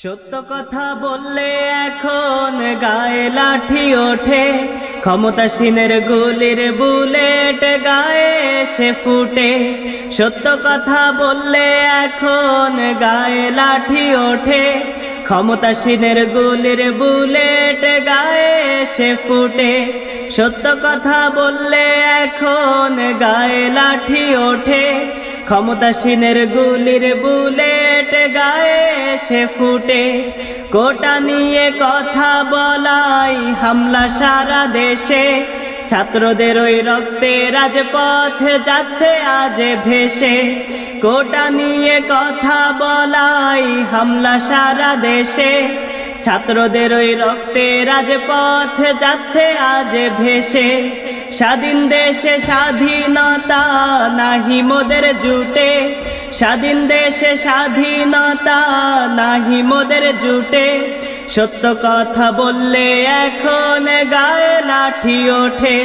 সত্য কথা বললে এখন গায়ে লাঠি ওঠে, ক্ষমতাসীনের গুলির বুলেট গায়ে এসে ফুটে। সত্য কথা বললে এখন গায়ে লাঠি ওঠে, ক্ষমতাসীনের গুলির বুলেট গায়ে এসে ফুটে। সত্য কথা বললে এখন গায়ে লাঠি ওঠে, ক্ষমতাসীনের গুলির বুলেট গায়ে এসে ফুটে। কোটা নিয়ে কথা বলাই হামলা সারা দেশে, ছাত্রদের ওই রক্তে রাজপথ যাচ্ছে আজ ভেসে। কোটা নিয়ে কথা বলাই হামলা সারা দেশে, ছাত্রদের ওই রক্তে রাজপথ যাচ্ছে আজ ভেসে। স্বাধীন দেশে স্বাধীনতা নাহি মোদের জুটে, স্বাধীন দেশে স্বাধীনতা নাহি মোদের জুটে। সত্য কথা বললে এখন গায়ে লাঠি ওঠে,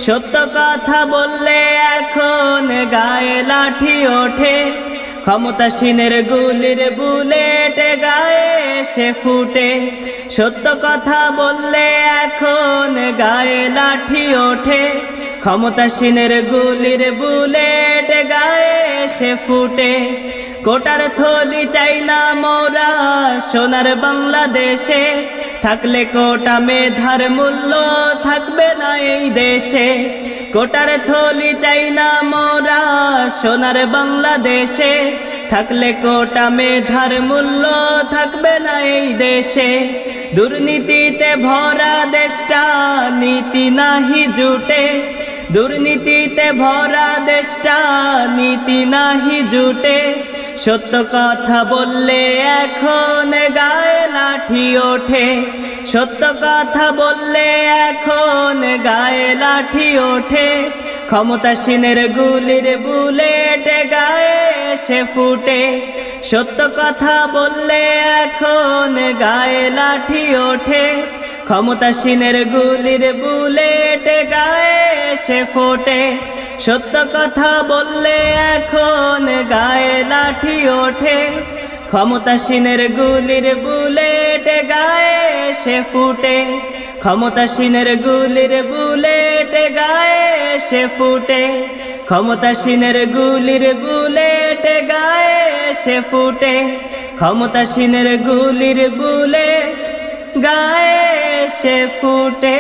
সত্য কথা বললে এখন গায়ে লাঠি ওঠে। ক্ষমতাসীনের গুলির বুলেট গায়ে এসে ফুটে। সত্য কথা বললে এখন গায়ে লাঠি ওঠে, ক্ষমতাসীনের গুলির বুলেট গায়ে এসে ফুটে। কোটার থলি চাই না মোরা সোনার বাংলাদেশে, থাকলে কোটা মেধার মূল্য থাকবে না এই দেশে। কোটার থলি চাই না মোরা সোনার বাংলাদেশে, থাকলে কোটা মেধার মূল্য থাকবে না এই দেশে। দুর্নীতিতে ভরা দেশটা নীতি নাহি জুটে, দুর্নীতিতে ভরা দেশটা নীতি নাহি জুটে। সত্য কথা বললে এখন গায়ে লাঠি ওঠে, সত্য কথা বললে এখন গায়ে লাঠি ওঠে। ক্ষমতাসীনের গুলির বুলেট গায়ে এসে ফুটে। সত্য কথা বললে এখন গায়ে লাঠি ওঠে, ক্ষমতাসীনের গুলির বুলেট গায়ে এসে ফোটে। সত্য কথা বললে এখন গায়ে লাঠি ওঠে, ক্ষমতাসীনের গুলির বুলেট গায়ে এসে ফুটে। ক্ষমতাসীনের গুলির বুলেট গায়ে এসে ফুটে, ক্ষমতাসীনের গুলির বুলেট গায়ে এসে ফুটে। ক্ষমতাসীনের গুলির বুলেট গায়ে এসে ফুটে।